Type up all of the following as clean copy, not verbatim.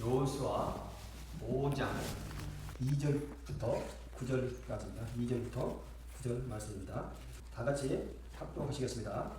여호수아 5장 2절부터 9절까지입니다. 2절부터 9절 말씀입니다. 다 같이 합독하시겠습니다.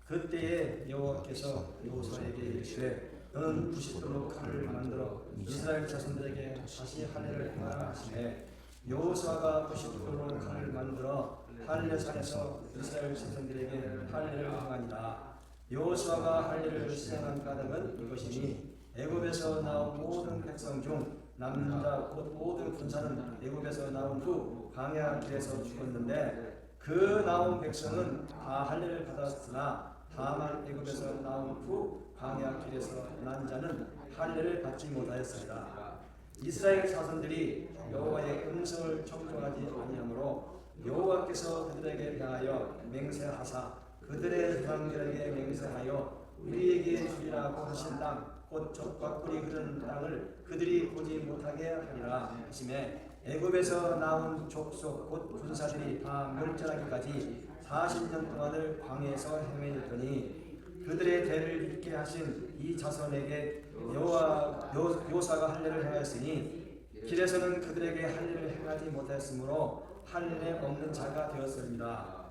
그때에 여호와께서 여호수아에게 이르시되 너는 부싯돌로 칼을 만들어 이스라엘 자손들에게 다시 할례를 행하라 하시매 여호수아가 부싯돌로 칼을 만들어 할례산에서 이스라엘 자손들에게 할례를 행하니라. 여호수아가 할례를 시행한 까닭은 이것이니 애굽에서 나온 모든 백성 중 남자 곧 모든 군사는 애굽에서 나온 후 광야 길에서 죽었는데 그 나온 백성은 다 할례를 받았으나 다만 애굽에서 나온 후 광야 길에서 난 자는 할례를 받지 못하였습니다. 이스라엘 자손들이 여호와의 음성을 청종하지 아니하므로 여호와께서 그들에게 대하여 맹세하사 그들의 조상들에게 맹세하여 우리에게 주리라고 하신 땅 곧 젖과 꿀이 흐르는 땅을 그들이 보지 못하게 하리라 하시매 애굽에서 나온 족속 곧 군사들이 다 멸절하기까지 40년 동안을 광야에서 헤매었더니 그들의 대를 잇게 하신 이 자손에게 여호수아가 할례를 행하였으니 길에서는 그들에게 할례를 행하지 못하였으므로 할례 없는 자가 되었습니다.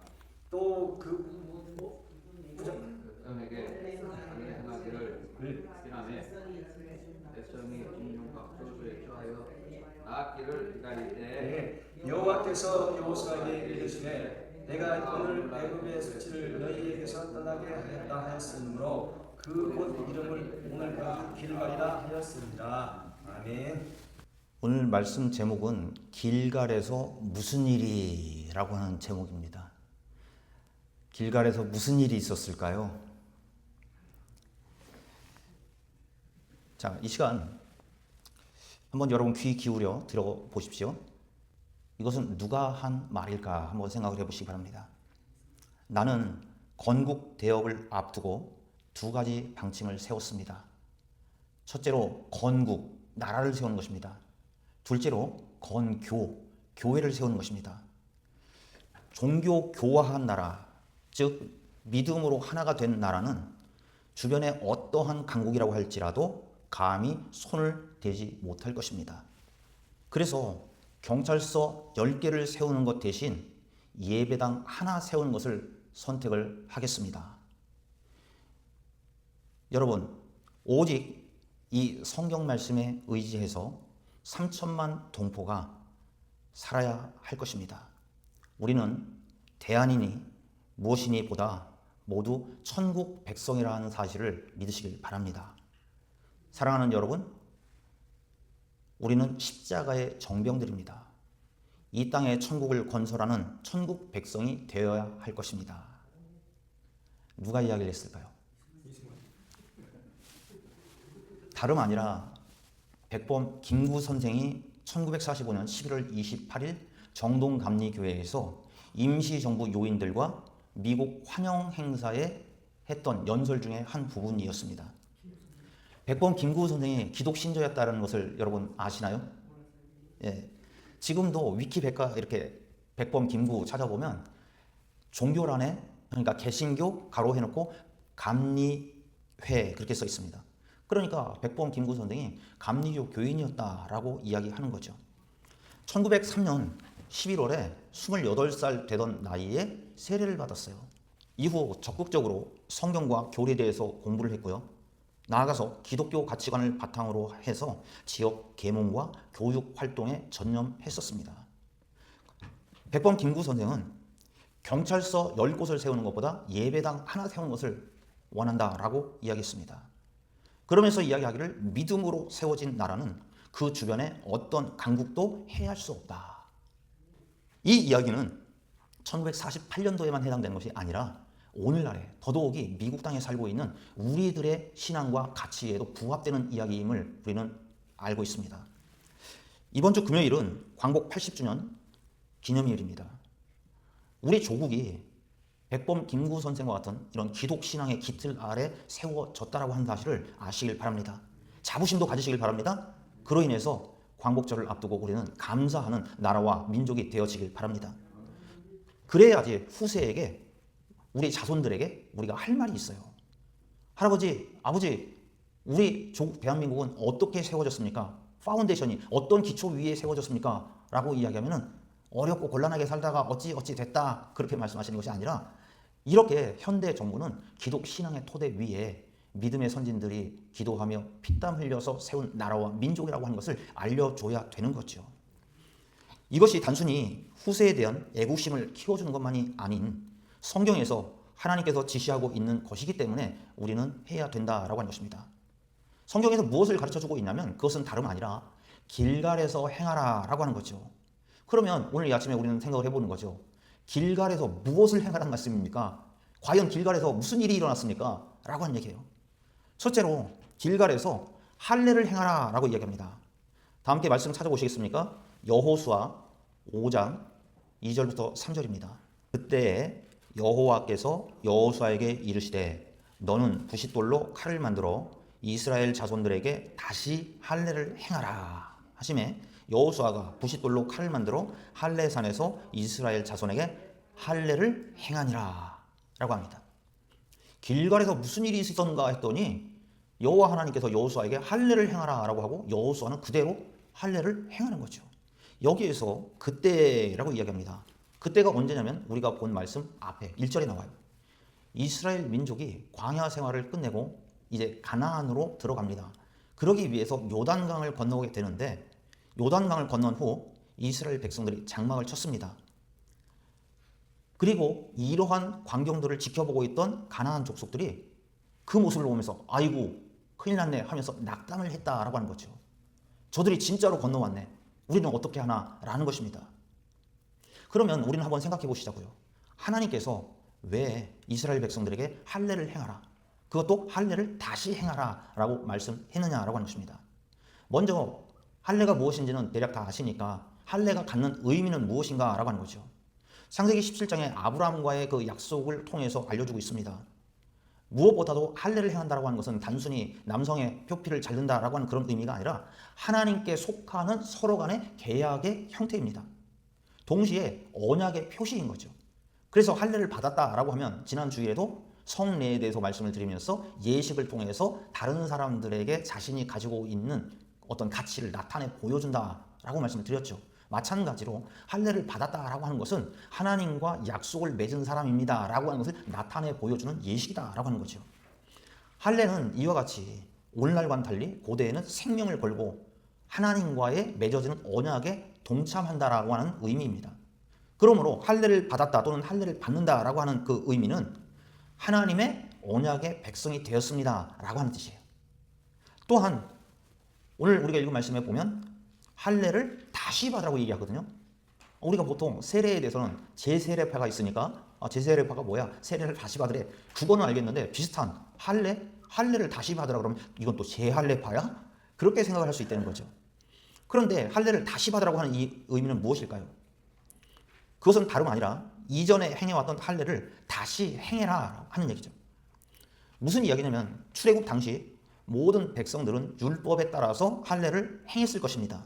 또 그 백성에게 할례 행하기를 피하매 백성이 진용각소에 처하여 나기를 기다릴 때 여호와께서 여호수아에게 이르시되 내가 오늘 애굽의 수치를 너희에게서 떠나게 하였다 하였으므로 그 곳 이름을 오늘과 길갈이라 하였습니다. 아멘. 오늘 말씀 제목은 길갈에서 무슨 일이라고 하는 제목입니다. 길갈에서 무슨 일이 있었을까요? 자, 이 시간 한번 여러분 귀 기울여 들어보십시오. 이것은 누가 한 말일까 한번 생각을 해보시기 바랍니다. 나는 건국 대업을 앞두고 두 가지 방침을 세웠습니다. 첫째로 건국, 나라를 세우는 것입니다. 둘째로 건교, 교회를 세우는 것입니다. 종교 교화한 나라, 즉 믿음으로 하나가 된 나라는 주변에 어떠한 강국이라고 할지라도 감히 손을 대지 못할 것입니다. 그래서 경찰서 10개를 세우는 것 대신 예배당 하나 세우는 것을 선택을 하겠습니다. 여러분, 오직 이 성경 말씀에 의지해서 3천만 동포가 살아야 할 것입니다. 우리는 대안이니 무엇이니 보다 모두 천국 백성이라는 사실을 믿으시길 바랍니다. 사랑하는 여러분, 우리는 십자가의 정병들입니다. 이 땅에 천국을 건설하는 천국 백성이 되어야 할 것입니다. 누가 이야기를 했을까요? 다름 아니라 백범 김구 선생이 1945년 11월 28일 정동감리교회에서 임시정부 요인들과 미국 환영 행사에 했던 연설 중에 한 부분이었습니다. 백범 김구 선생이 기독 신조였다는 것을 여러분 아시나요? 예. 지금도 위키백과 이렇게 백범 김구 찾아보면 종교란에 그러니까 개신교 가로 해놓고 감리회 그렇게 써 있습니다. 그러니까 백범 김구 선생이 감리교 교인이었다라고 이야기하는 거죠. 1903년 11월에 28살 되던 나이에 세례를 받았어요. 이후 적극적으로 성경과 교리에 대해서 공부를 했고요. 나아가서 기독교 가치관을 바탕으로 해서 지역 계몽과 교육 활동에 전념했었습니다. 백범 김구 선생은 경찰서 10곳을 세우는 것보다 예배당 하나 세우는 것을 원한다라고 이야기했습니다. 그러면서 이야기하기를 믿음으로 세워진 나라는 그 주변에 어떤 강국도 해할 수 없다. 이 이야기는 1948년도에만 해당되는 것이 아니라 오늘날에 더더욱이 미국 땅에 살고 있는 우리들의 신앙과 가치에도 부합되는 이야기임을 우리는 알고 있습니다. 이번 주 금요일은 광복 80주년 기념일입니다. 우리 조국이 백범 김구 선생과 같은 이런 기독 신앙의 깃틀 아래 세워졌다라고 하는 사실을 아시길 바랍니다. 자부심도 가지시길 바랍니다. 그로 인해서 광복절을 앞두고 우리는 감사하는 나라와 민족이 되어지길 바랍니다. 그래야지 후세에게 우리 자손들에게 우리가 할 말이 있어요. 할아버지, 아버지, 우리 대한민국은 어떻게 세워졌습니까? 파운데이션이 어떤 기초 위에 세워졌습니까? 라고 이야기하면은 어렵고 곤란하게 살다가 어찌 됐다 그렇게 말씀하시는 것이 아니라 이렇게 현대 정부는 기독 신앙의 토대 위에 믿음의 선진들이 기도하며 피땀 흘려서 세운 나라와 민족이라고 하는 것을 알려줘야 되는 거죠. 이것이 단순히 후세에 대한 애국심을 키워주는 것만이 아닌 성경에서 하나님께서 지시하고 있는 것이기 때문에 우리는 해야 된다라고 하는 것입니다. 성경에서 무엇을 가르쳐주고 있냐면 그것은 다름 아니라 길갈에서 행하라 라고 하는 거죠. 그러면 오늘 이 아침에 우리는 생각을 해보는 거죠. 길갈에서 무엇을 행하라는 말씀입니까? 과연 길갈에서 무슨 일이 일어났습니까? 라고 하는 얘기예요. 첫째로 길갈에서 할례를 행하라 라고 이야기합니다. 다 함께 말씀 찾아보시겠습니까? 여호수아 5장 2절부터 3절입니다. 그때 여호와께서 여호수아에게 이르시되 너는 부싯돌로 칼을 만들어 이스라엘 자손들에게 다시 할례를 행하라 하시매 여호수아가 부싯돌로 칼을 만들어 할례산에서 이스라엘 자손에게 할례를 행하니라 라고 합니다. 길갈에서 무슨 일이 있었는가 했더니 여호와 하나님께서 여호수아에게 할례를 행하라 라고 하고 여호수아는 그대로 할례를 행하는 거죠. 여기에서 그때라고 이야기합니다. 그때가 언제냐면 우리가 본 말씀 앞에 1절에 나와요. 이스라엘 민족이 광야 생활을 끝내고 이제 가나안으로 들어갑니다. 그러기 위해서 요단강을 건너게 되는데 요단강을 건넌 후 이스라엘 백성들이 장막을 쳤습니다. 그리고 이러한 광경들을 지켜보고 있던 가나안 족속들이 그 모습을 보면서 아이고 큰일 났네 하면서 낙담을 했다라고 하는 거죠. 저들이 진짜로 건너왔네. 우리는 어떻게 하나 라는 것입니다. 그러면 우리는 한번 생각해 보시자고요. 하나님께서 왜 이스라엘 백성들에게 할례를 행하라, 그것도 할례를 다시 행하라 라고 말씀했느냐라고 하는 것입니다. 먼저 할례가 무엇인지는 대략 다 아시니까 할례가 갖는 의미는 무엇인가 라고 하는 거죠. 창세기 17장에 아브라함과의 그 약속을 통해서 알려주고 있습니다. 무엇보다도 할례를 행한다라고 하는 것은 단순히 남성의 표피를 자른다라고 하는 그런 의미가 아니라 하나님께 속하는 서로 간의 계약의 형태입니다. 동시에 언약의 표시인 거죠. 그래서 할례를 받았다라고 하면 지난 주일에도 성례에 대해서 말씀을 드리면서 예식을 통해서 다른 사람들에게 자신이 가지고 있는 어떤 가치를 나타내 보여준다라고 말씀을 드렸죠. 마찬가지로 할례를 받았다라고 하는 것은 하나님과 약속을 맺은 사람입니다라고 하는 것을 나타내 보여주는 예식이다라고 하는 거죠. 할례는 이와 같이 오늘날과는 달리 고대에는 생명을 걸고 하나님과의 맺어지는 언약에 동참한다라고 하는 의미입니다. 그러므로 할례를 받았다 또는 할례를 받는다라고 하는 그 의미는 하나님의 언약의 백성이 되었습니다라고 하는 뜻이에요. 또한 오늘 우리가 읽은 말씀에 보면 할례를 다시 받으라고 얘기하거든요. 우리가 보통 세례에 대해서는 제세례파가 있으니까 제세례파가 뭐야? 세례를 다시 받으래. 그거는 알겠는데 비슷한 할례를 다시 받으라 그러면 이건 또 재할례파야? 그렇게 생각을 할 수 있다는 거죠. 그런데 할례를 다시 받으라고 하는 이 의미는 무엇일까요? 그것은 다름 아니라 이전에 행해왔던 할례를 다시 행해라 하는 얘기죠. 무슨 이야기냐면 출애굽 당시 모든 백성들은 율법에 따라서 할례를 행했을 것입니다.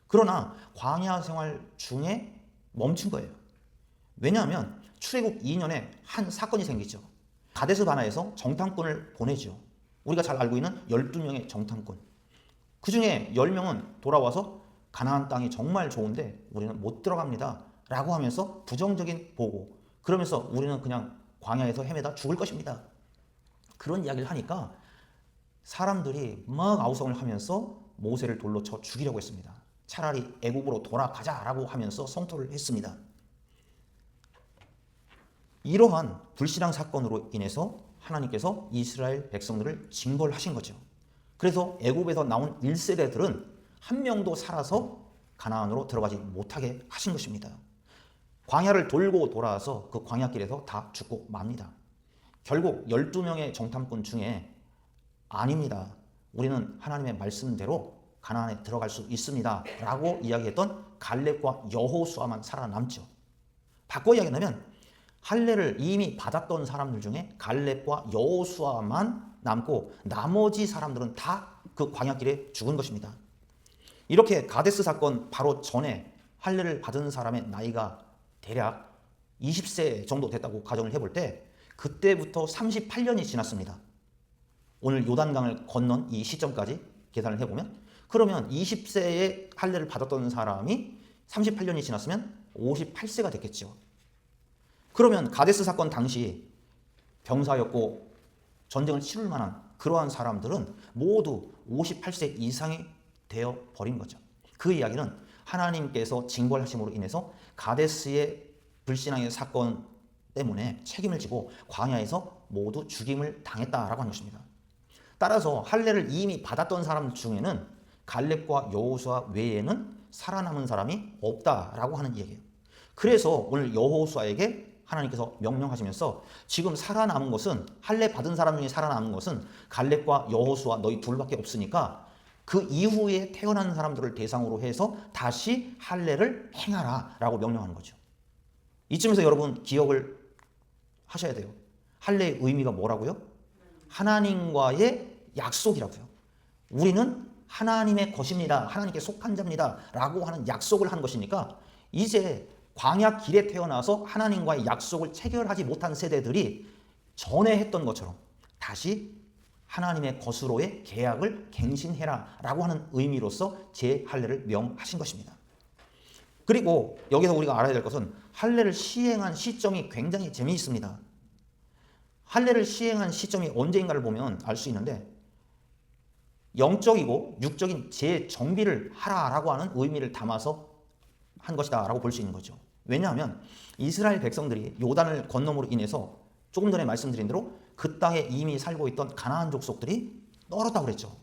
그러나 광야 생활 중에 멈춘 거예요. 왜냐하면 출애굽 2년에 한 사건이 생기죠. 가데스 바나에서 정탐꾼을 보내죠. 우리가 잘 알고 있는 12명의 정탐꾼. 그 중에 10명은 돌아와서 가나안 땅이 정말 좋은데 우리는 못 들어갑니다 라고 하면서 부정적인 보고, 그러면서 우리는 그냥 광야에서 헤매다 죽을 것입니다. 그런 이야기를 하니까 사람들이 막 아우성을 하면서 모세를 돌로 쳐 죽이려고 했습니다. 차라리 애국으로 돌아가자라고 하면서 성토를 했습니다. 이러한 불신앙 사건으로 인해서 하나님께서 이스라엘 백성들을 징벌하신 거죠. 그래서 애국에서 나온 1세대들은 한 명도 살아서 가나안으로 들어가지 못하게 하신 것입니다. 광야를 돌고 돌아와서 그 광야길에서 다 죽고 맙니다. 결국 12명의 정탐꾼 중에 아닙니다, 우리는 하나님의 말씀대로 가나안에 들어갈 수 있습니다 라고 이야기했던 갈렙과 여호수아만 살아남죠. 바꿔 이야기하면 할례를 이미 받았던 사람들 중에 갈렙과 여호수아만 남고 나머지 사람들은 다 그 광야길에 죽은 것입니다. 이렇게 가데스 사건 바로 전에 할례를 받은 사람의 나이가 대략 20세 정도 됐다고 가정을 해볼 때 그때부터 38년이 지났습니다. 오늘 요단강을 건넌 이 시점까지 계산을 해보면 그러면 20세에 할례를 받았던 사람이 38년이 지났으면 58세가 됐겠죠. 그러면 가데스 사건 당시 병사였고 전쟁을 치룰 만한 그러한 사람들은 모두 58세 이상이 되어 버린 거죠. 그 이야기는 하나님께서 징벌하심으로 인해서 가데스의 불신앙의 사건 때문에 책임을 지고 광야에서 모두 죽임을 당했다라고 하는 것입니다. 따라서 할례를 이미 받았던 사람 중에는 갈렙과 여호수아 외에는 살아남은 사람이 없다라고 하는 얘기예요. 그래서 오늘 여호수아에게 하나님께서 명령하시면서 지금 살아남은 것은 할례 받은 사람 중에 살아남은 것은 갈렙과 여호수아 너희 둘밖에 없으니까 그 이후에 태어난 사람들을 대상으로 해서 다시 할례를 행하라 라고 명령하는 거죠. 이쯤에서 여러분 기억을 하셔야 돼요. 할례의 의미가 뭐라고요? 하나님과의 약속이라고요. 우리는 하나님의 것입니다. 하나님께 속한 자입니다. 라고 하는 약속을 한 것이니까 이제 광야 길에 태어나서 하나님과의 약속을 체결하지 못한 세대들이 전에 했던 것처럼 다시 하나님의 것으로의 계약을 갱신해라 라고 하는 의미로서 제할례를 명하신 것입니다. 그리고 여기서 우리가 알아야 될 것은 할례를 시행한 시점이 굉장히 재미있습니다. 할례를 시행한 시점이 언제인가를 보면 알 수 있는데 영적이고 육적인 재정비를 하라라고 하는 의미를 담아서 한 것이다 라고 볼 수 있는 거죠. 왜냐하면 이스라엘 백성들이 요단을 건너므로 인해서 조금 전에 말씀드린 대로 그 땅에 이미 살고 있던 가나안 족속들이 떨었다고 그랬죠.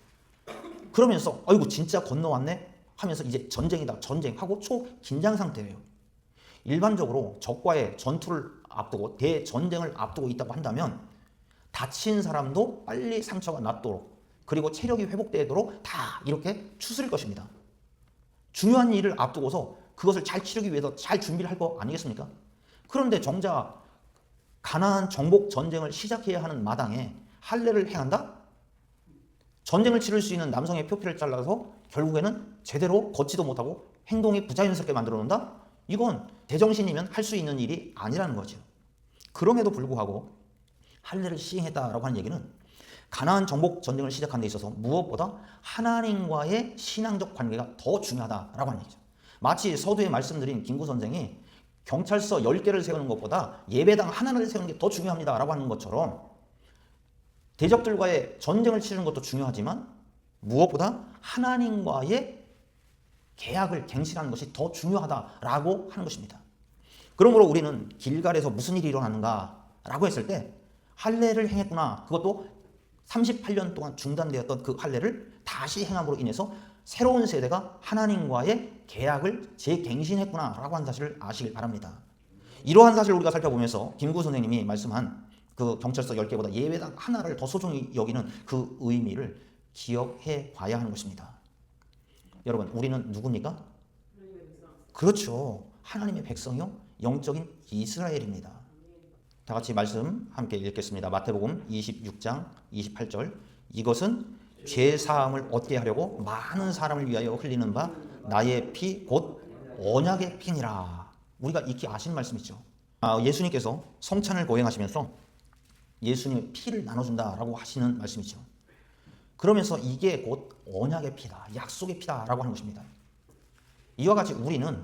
그러면서 아이고 진짜 건너왔네 하면서 이제 전쟁이다 전쟁하고 초긴장 상태예요. 일반적으로 적과의 전투를 앞두고 대전쟁을 앞두고 있다고 한다면 다친 사람도 빨리 상처가 낫도록 그리고 체력이 회복되도록 다 이렇게 추스릴 것입니다. 중요한 일을 앞두고서 그것을 잘 치르기 위해서 잘 준비를 할 거 아니겠습니까? 그런데 정작 가나안 정복 전쟁을 시작해야 하는 마당에 할례를 행한다? 전쟁을 치를 수 있는 남성의 표피를 잘라서 결국에는 제대로 걷지도 못하고 행동이 부자연스럽게 만들어 놓는다? 이건 제정신이면 할 수 있는 일이 아니라는 거죠. 그럼에도 불구하고 할례를 시행했다라고 하는 얘기는 가나안 정복 전쟁을 시작한 데 있어서 무엇보다 하나님과의 신앙적 관계가 더 중요하다라고 하는 얘기죠. 마치 서두에 말씀드린 김구 선생이 경찰서 10개를 세우는 것보다 예배당 하나를 세우는 게 더 중요합니다라고 하는 것처럼 대적들과의 전쟁을 치르는 것도 중요하지만 무엇보다 하나님과의 계약을 갱신하는 것이 더 중요하다라고 하는 것입니다. 그러므로 우리는 길갈에서 무슨 일이 일어나는가라고 했을 때 할례를 행했구나. 그것도 38년 동안 중단되었던 그 할례를 다시 행함으로 인해서 새로운 세대가 하나님과의 계약을 재갱신했구나라고 하는 사실을 아시길 바랍니다. 이러한 사실을 우리가 살펴보면서 김구 선생님이 말씀한 그 경찰서 10개보다 예배당 하나를 더 소중히 여기는 그 의미를 기억해 봐야 하는 것입니다. 여러분, 우리는 누굽니까? 그렇죠. 하나님의 백성이요. 영적인 이스라엘입니다. 다 같이 말씀 함께 읽겠습니다. 마태복음 26장 28절. 이것은 죄 사함을 얻게 하려고 많은 사람을 위하여 흘리는 바 나의 피 곧 언약의 피니라. 우리가 익히 아신 말씀이죠. 예수님께서 성찬을 거행하시면서 예수님의 피를 나눠준다라고 하시는 말씀이죠. 그러면서 이게 곧 언약의 피다, 약속의 피다라고 하는 것입니다. 이와 같이 우리는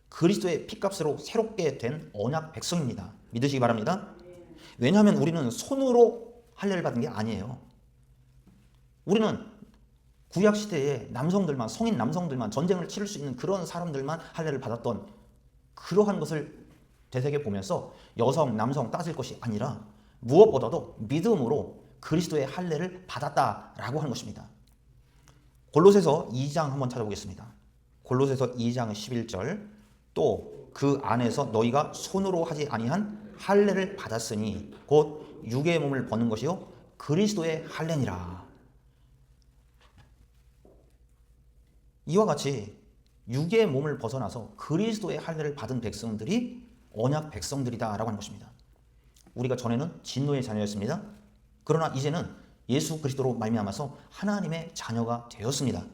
그리스도의 피값으로 새롭게 된 언약 백성입니다. 믿으시기 바랍니다. 왜냐하면 우리는 손으로 할례를 받은 게 아니에요. 우리는 구약 시대에 남성들만, 성인 남성들만 전쟁을 치를 수 있는 그런 사람들만 할례를 받았던 그러한 것을 되새겨 보면서 여성, 남성 따질 것이 아니라 무엇보다도 믿음으로 그리스도의 할례를 받았다라고 하는 것입니다. 골로새서 2장 한번 찾아보겠습니다. 골로새서 2장 11절. 또 그 안에서 너희가 손으로 하지 아니한 할례를 받았으니 곧 육의 몸을 벗는 것이요 그리스도의 할례니라. 이와 같이 육의 몸을 벗어나서 그리스도의 할례를 받은 백성들이 언약 백성들이다라고 하는 것입니다. 우리가 전에는 진노의 자녀였습니다. 그러나 이제는 예수 그리스도로 말미암아서 하나님의 자녀가 되었습니다.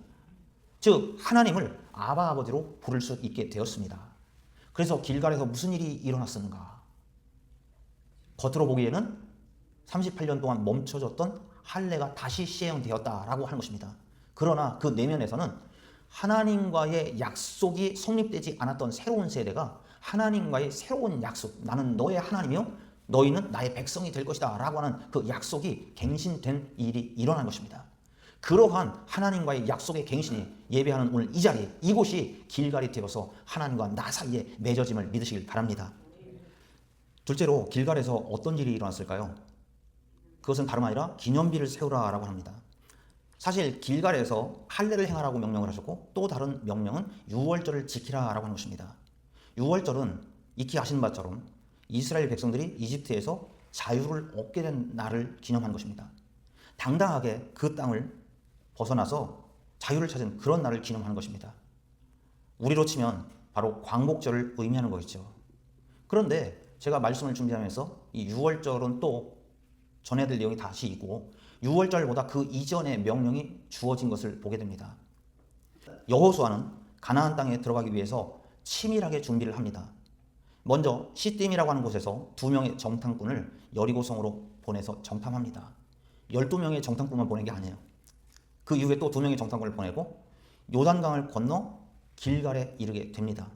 즉 하나님을 아바 아버지로 부를 수 있게 되었습니다. 그래서 길갈에서 무슨 일이 일어났었는가? 겉으로 보기에는 38년 동안 멈춰졌던 할례가 다시 시행되었다라고 하는 것입니다. 그러나 그 내면에서는 하나님과의 약속이 성립되지 않았던 새로운 세대가 하나님과의 새로운 약속, 나는 너의 하나님이요 너희는 나의 백성이 될 것이다 라고 하는 그 약속이 갱신된 일이 일어난 것입니다. 그러한 하나님과의 약속의 갱신이 예배하는 오늘 이 자리, 이곳이 길갈이 되어서 하나님과 나 사이에 맺어짐을 믿으시길 바랍니다. 둘째로 길갈에서 어떤 일이 일어났을까요? 그것은 다름 아니라 기념비를 세우라 라고 합니다. 사실 길갈에서 할례를 행하라고 명령을 하셨고 또 다른 명령은 유월절을 지키라 라고 하는 것입니다. 유월절은 익히 아시는 바처럼 이스라엘 백성들이 이집트에서 자유를 얻게 된 날을 기념하는 것입니다. 당당하게 그 땅을 벗어나서 자유를 찾은 그런 날을 기념하는 것입니다. 우리로 치면 바로 광복절을 의미하는 것이죠. 그런데 제가 말씀을 준비하면서 이 유월절은 또 전해드릴 내용이 다시 있고 유월절보다 그 이전의 명령이 주어진 것을 보게 됩니다. 여호수아는 가나안 땅에 들어가기 위해서 치밀하게 준비를 합니다. 먼저 시딤이라고 하는 곳에서 2명의 정탐꾼을 여리고성으로 보내서 정탐합니다. 12명의 정탐꾼만 보낸 게 아니에요. 그 이후에 또 2명의 정탐꾼을 보내고 요단강을 건너 길갈에 이르게 됩니다.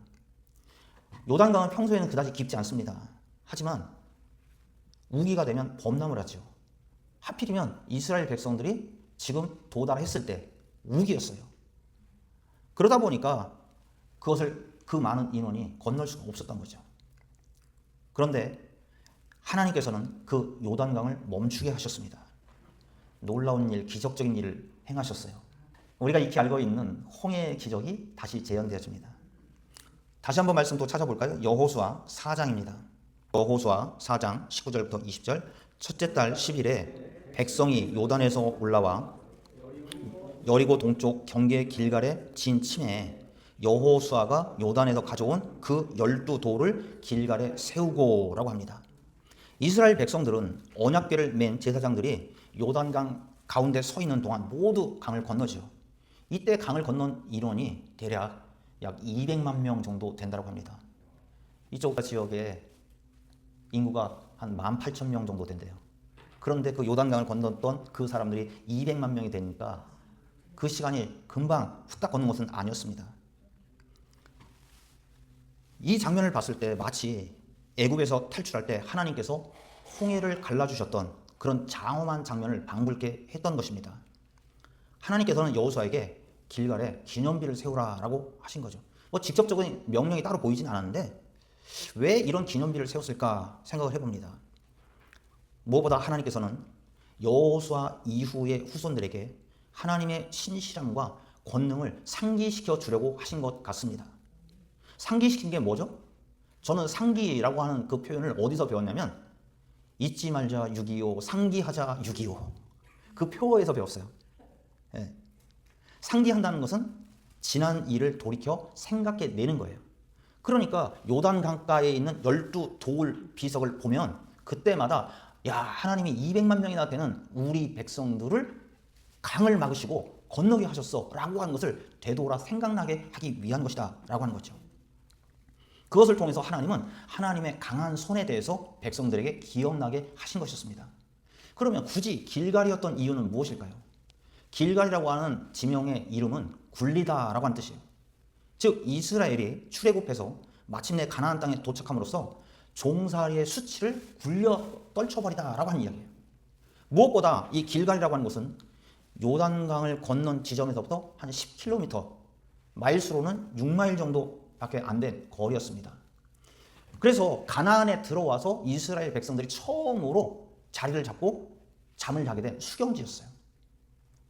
요단강은 평소에는 그다지 깊지 않습니다. 하지만 우기가 되면 범람을 하죠. 하필이면 이스라엘 백성들이 지금 도달했을 때 우기였어요. 그러다 보니까 그것을 그 많은 인원이 건널 수가 없었던 거죠. 그런데 하나님께서는 그 요단강을 멈추게 하셨습니다. 놀라운 일, 기적적인 일을 행하셨어요. 우리가 익히 알고 있는 홍해의 기적이 다시 재현되어집니다. 다시 한번 말씀 또 찾아볼까요? 여호수아 4장입니다. 여호수아 4장 19절부터 20절. 첫째 달 10일에 백성이 요단에서 올라와 여리고 동쪽 경계 길갈에 진 침에 여호수아가 요단에서 가져온 그 12돌을 길갈에 세우고라고 합니다. 이스라엘 백성들은 언약궤를 맨 제사장들이 요단강 가운데 서 있는 동안 모두 강을 건너죠. 이때 강을 건넌 인원이 대략 약 200만 명 정도 된다고 합니다. 이쪽 지역에 인구가 한 18,000명 정도 된대요. 그런데 그 요단강을 건넜던 그 사람들이 200만 명이 되니까 그 시간이 금방 후딱 걷는 것은 아니었습니다. 이 장면을 봤을 때 마치 애굽에서 탈출할 때 하나님께서 홍해를 갈라주셨던 그런 장엄한 장면을 방불케 했던 것입니다. 하나님께서는 여호수아에게 길갈에 기념비를 세우라라고 하신 거죠. 뭐 직접적인 명령이 따로 보이진 않았는데 왜 이런 기념비를 세웠을까 생각을 해봅니다. 무엇보다 하나님께서는 여호수아 이후의 후손들에게 하나님의 신실함과 권능을 상기시켜 주려고 하신 것 같습니다. 상기시킨 게 뭐죠? 저는 상기라고 하는 그 표현을 어디서 배웠냐면 잊지 말자 6.25, 상기하자 6.25 그 표어에서 배웠어요. 네. 상기한다는 것은 지난 일을 돌이켜 생각해내는 거예요. 그러니까 요단 강가에 있는 12돌 비석을 보면 그때마다 야 하나님이 200만 명이나 되는 우리 백성들을 강을 막으시고 건너게 하셨어 라고 하는 것을 되돌아 생각나게 하기 위한 것이다 라고 하는 거죠. 그것을 통해서 하나님은 하나님의 강한 손에 대해서 백성들에게 기억나게 하신 것이었습니다. 그러면 굳이 길갈이었던 이유는 무엇일까요? 길갈이라고 하는 지명의 이름은 굴리다라고 하는 뜻이에요. 즉 이스라엘이 출애굽해서 마침내 가나안 땅에 도착함으로써 종살이의 수치를 굴려 떨쳐버리다라고 하는 이야기예요. 무엇보다 이 길갈이라고 하는 곳은 요단강을 건넌 지점에서부터 한 10km, 마일수로는 6마일 정도밖에 안 된 거리였습니다. 그래서 가나안에 들어와서 이스라엘 백성들이 처음으로 자리를 잡고 잠을 자게 된 수경지였어요.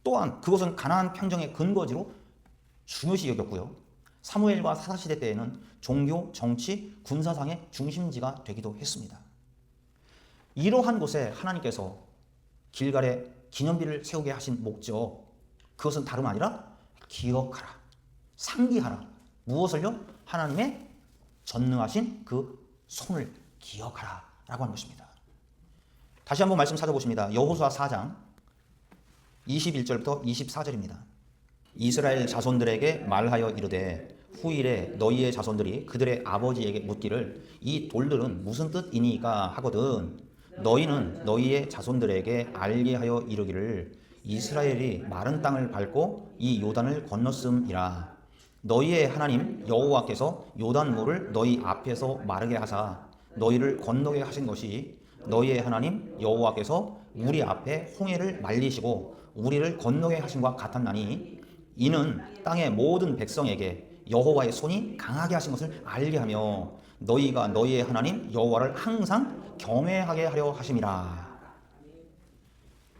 또한 그곳은 가나안 평정의 근거지로 중요시 여겼고요. 사무엘과 사사시대 때에는 종교, 정치, 군사상의 중심지가 되기도 했습니다. 이러한 곳에 하나님께서 길갈에 기념비를 세우게 하신 목적, 그것은 다름 아니라 기억하라, 상기하라. 무엇을요? 하나님의 전능하신 그 손을 기억하라 라고 하는 것입니다. 다시 한번 말씀 찾아보십니다. 여호수아 4장 21절부터 24절입니다. 이스라엘 자손들에게 말하여 이르되 후일에 너희의 자손들이 그들의 아버지에게 묻기를 이 돌들은 무슨 뜻이니까 하거든 너희는 너희의 자손들에게 알게 하여 이르기를 이스라엘이 마른 땅을 밟고 이 요단을 건넜음이라. 너희의 하나님 여호와께서 요단물을 너희 앞에서 마르게 하사 너희를 건너게 하신 것이 너희의 하나님 여호와께서 우리 앞에 홍해를 말리시고 우리를 건너게 하신 것 같았나니 이는 땅의 모든 백성에게 여호와의 손이 강하게 하신 것을 알게 하며 너희가 너희의 하나님 여호와를 항상 경외하게 하려 하심이라.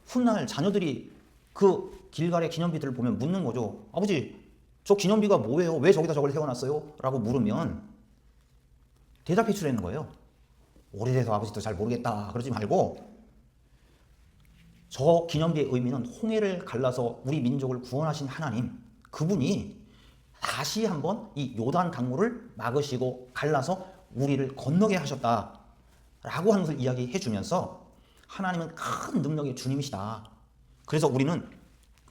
훗날 자녀들이 그 길갈의 기념비들을 보면 묻는 거죠. 아버지, 저 기념비가 뭐예요? 왜 저기다 저걸 세워놨어요? 라고 물으면 대답해 주라는 거예요. 오래돼서 아버지도 잘 모르겠다 그러지 말고, 저 기념비의 의미는 홍해를 갈라서 우리 민족을 구원하신 하나님, 그분이 다시 한번 이 요단 강물을 막으시고 갈라서 우리를 건너게 하셨다 라고 하는 것을 이야기해 주면서 하나님은 큰 능력의 주님이시다, 그래서 우리는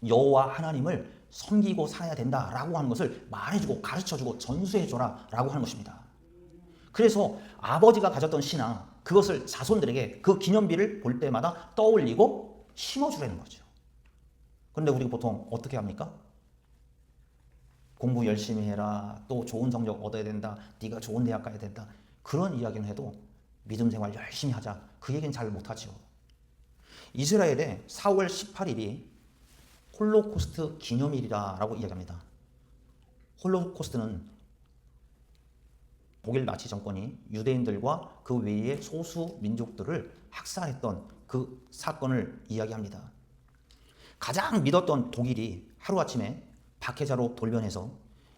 여호와 하나님을 섬기고 살아야 된다라고 하는 것을 말해주고 가르쳐주고 전수해줘라 라고 하는 것입니다. 그래서 아버지가 가졌던 신앙, 그것을 자손들에게 그 기념비를 볼 때마다 떠올리고 심어주라는 거죠. 그런데 우리가 보통 어떻게 합니까? 공부 열심히 해라, 또 좋은 성적 얻어야 된다, 네가 좋은 대학 가야 된다, 그런 이야기는 해도 믿음 생활 열심히 하자, 그 얘기는 잘 못하죠. 이스라엘의 4월 18일이 홀로코스트 기념일이라고 이야기합니다. 홀로코스트는 독일 나치 정권이 유대인들과 그 외의 소수 민족들을 학살했던 그 사건을 이야기합니다. 가장 믿었던 독일이 하루아침에 박해자로 돌변해서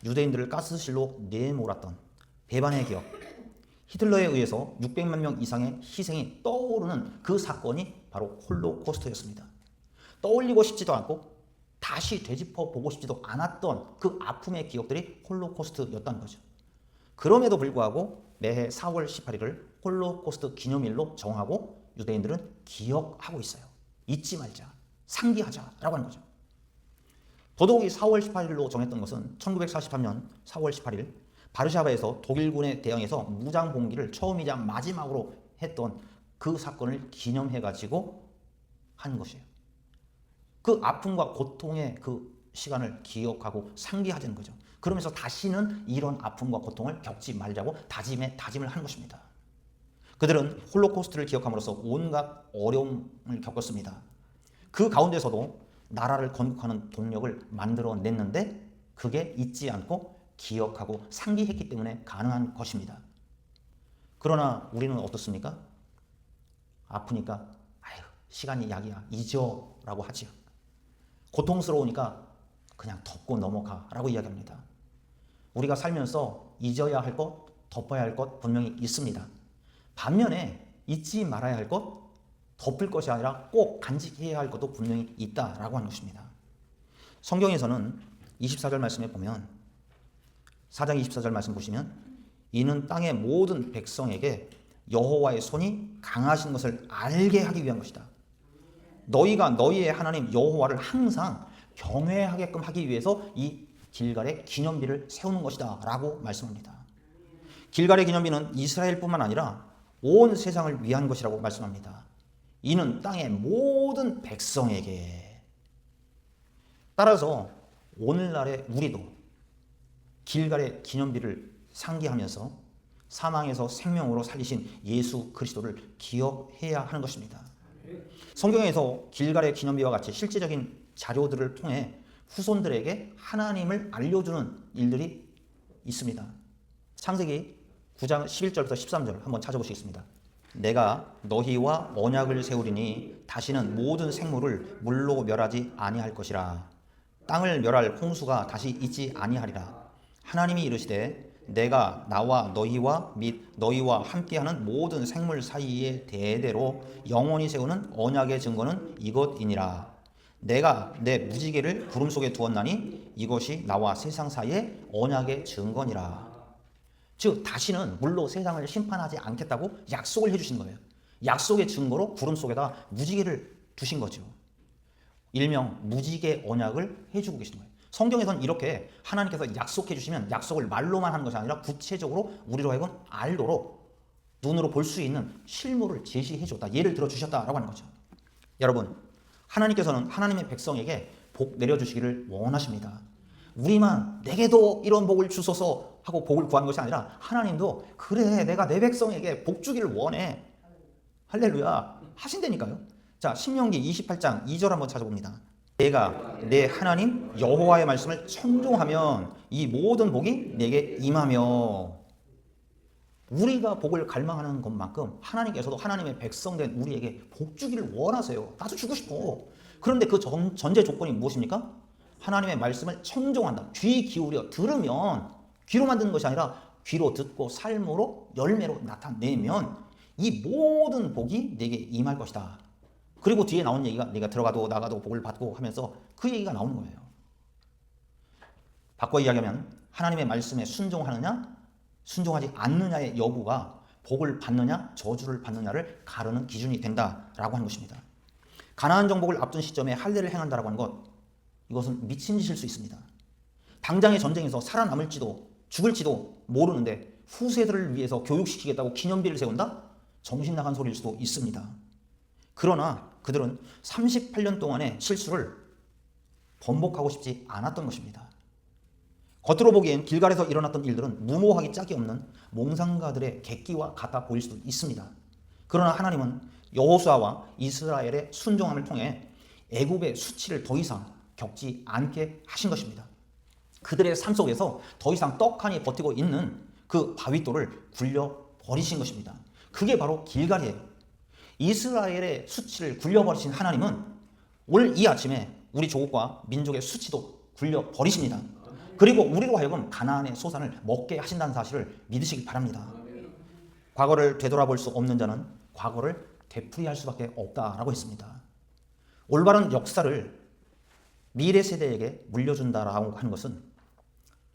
유대인들을 가스실로 내몰았던 배반의 기억, 히틀러에 의해서 600만 명 이상의 희생이 떠오르는 그 사건이 바로 홀로코스트였습니다. 떠올리고 싶지도 않고 다시 되짚어 보고 싶지도 않았던 그 아픔의 기억들이 홀로코스트였다는 거죠. 그럼에도 불구하고 매해 4월 18일을 홀로코스트 기념일로 정하고 유대인들은 기억하고 있어요. 잊지 말자, 상기하자라고 하는 거죠. 더더욱이 4월 18일로 정했던 것은 1943년 4월 18일 바르샤바에서 독일군에 대항해서 무장 봉기를 처음이자 마지막으로 했던 그 사건을 기념해가지고 한 것이에요. 그 아픔과 고통의 그 시간을 기억하고 상기하자는 거죠. 그러면서 다시는 이런 아픔과 고통을 겪지 말자고 다짐을 한 것입니다. 그들은 홀로코스트를 기억함으로써 온갖 어려움을 겪었습니다. 그 가운데서도 나라를 건국하는 동력을 만들어냈는데 그게 잊지 않고 기억하고 상기했기 때문에 가능한 것입니다. 그러나 우리는 어떻습니까? 아프니까 아유, 시간이 약이야, 잊어 라고 하지요. 고통스러우니까 그냥 덮고 넘어가 라고 이야기합니다. 우리가 살면서 잊어야 할 것, 덮어야 할 것 분명히 있습니다. 반면에 잊지 말아야 할 것, 덮을 것이 아니라 꼭 간직해야 할 것도 분명히 있다라고 하는 것입니다. 성경에서는 24절 말씀에 보면, 4장 24절 말씀 보시면, 이는 땅의 모든 백성에게 여호와의 손이 강하신 것을 알게 하기 위한 것이다. 너희가 너희의 하나님 여호와를 항상 경외하게끔 하기 위해서 이 길갈의 기념비를 세우는 것이다 라고 말씀합니다. 길갈의 기념비는 이스라엘뿐만 아니라 온 세상을 위한 것이라고 말씀합니다. 이는 땅의 모든 백성에게. 따라서 오늘날의 우리도 길갈의 기념비를 상기하면서 사망에서 생명으로 살리신 예수 그리스도를 기억해야 하는 것입니다. 성경에서 길갈의 기념비와 같이 실제적인 자료들을 통해 후손들에게 하나님을 알려주는 일들이 있습니다. 창세기 9장 11절부터 13절 한번 찾아보시겠습니다. 내가 너희와 언약을 세우리니 다시는 모든 생물을 물로 멸하지 아니할 것이라. 땅을 멸할 홍수가 다시 있지 아니하리라. 하나님이 이르시되 내가 나와 너희와 및 너희와 함께하는 모든 생물 사이에 대대로 영원히 세우는 언약의 증거는 이것이니라. 내가 내 무지개를 구름 속에 두었나니 이것이 나와 세상 사이의 언약의 증거니라. 즉 다시는 물로 세상을 심판하지 않겠다고 약속을 해주신 거예요. 약속의 증거로 구름 속에다 무지개를 두신 거죠. 일명 무지개 언약을 해주고 계신 거예요. 성경에서는 이렇게 하나님께서 약속해 주시면 약속을 말로만 하는 것이 아니라 구체적으로 우리로 하여금 알도록 눈으로 볼 수 있는 실물을 제시해 줬다. 예를 들어 주셨다라고 하는 거죠. 여러분, 하나님께서는 하나님의 백성에게 복 내려주시기를 원하십니다. 우리만 내게도 이런 복을 주소서 하고 복을 구하는 것이 아니라 하나님도 그래 내가 내 백성에게 복 주기를 원해. 할렐루야 하신다니까요. 자, 신명기 28장 2절 한번 찾아봅니다. 내가 내 하나님 여호와의 말씀을 청종하면 이 모든 복이 내게 임하며. 우리가 복을 갈망하는 것만큼 하나님께서도 하나님의 백성된 우리에게 복 주기를 원하세요. 나도 주고 싶어. 그런데 그 전제 조건이 무엇입니까? 하나님의 말씀을 청종한다. 귀 기울여 들으면, 귀로만 듣는 것이 아니라 귀로 듣고 삶으로 열매로 나타내면 이 모든 복이 내게 임할 것이다. 그리고 뒤에 나온 얘기가 내가 들어가도 나가도 복을 받고 하면서 그 얘기가 나오는 거예요. 바꿔 이야기하면 하나님의 말씀에 순종하느냐 순종하지 않느냐의 여부가 복을 받느냐 저주를 받느냐를 가르는 기준이 된다라고 하는 것입니다. 가나안 정복을 앞둔 시점에 할례를 행한다라고 하는 것, 이것은 미친 짓일 수 있습니다. 당장의 전쟁에서 살아남을지도 죽을지도 모르는데 후세들을 위해서 교육시키겠다고 기념비를 세운다? 정신 나간 소리일 수도 있습니다. 그러나 그들은 38년 동안의 실수를 번복하고 싶지 않았던 것입니다. 겉으로 보기엔 길갈에서 일어났던 일들은 무모하기 짝이 없는 몽상가들의 객기와 같아 보일 수도 있습니다. 그러나 하나님은 여호수아와 이스라엘의 순종함을 통해 애굽의 수치를 더 이상 겪지 않게 하신 것입니다. 그들의 삶 속에서 더 이상 떡하니 버티고 있는 그 바윗돌을 굴려버리신 것입니다. 그게 바로 길갈이에요. 이스라엘의 수치를 굴려버리신 하나님은 오늘 이 아침에 우리 조국과 민족의 수치도 굴려버리십니다. 그리고 우리로 하여금 가나안의 소산을 먹게 하신다는 사실을 믿으시기 바랍니다. 과거를 되돌아볼 수 없는 자는 과거를 되풀이할 수밖에 없다라고 했습니다. 올바른 역사를 미래 세대에게 물려준다라고 하는 것은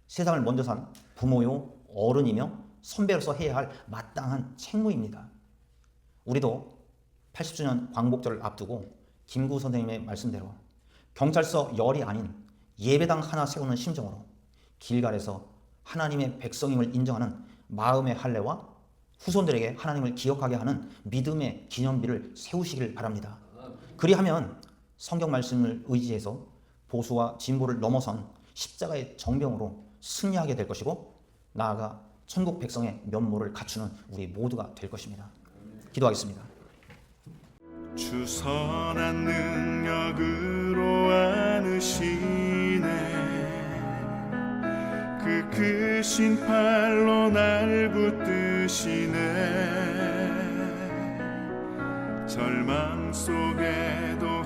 세상을 먼저 산 부모요, 어른이며 선배로서 해야 할 마땅한 책무입니다. 우리도 80주년 광복절을 앞두고 김구 선생님의 말씀대로 경찰서 열이 아닌 예배당 하나 세우는 심정으로 길갈에서 하나님의 백성임을 인정하는 마음의 할례와 후손들에게 하나님을 기억하게 하는 믿음의 기념비를 세우시길 바랍니다. 그리하면 성경 말씀을 의지해서 보수와 진보를 넘어선 십자가의 정병으로 승리하게 될 것이고 나아가 천국 백성의 면모를 갖추는 우리 모두가 될 것입니다. 기도하겠습니다. 주 선한 능력으로 안으시네 그 크신 팔로 날 붙드시네 절망 속에도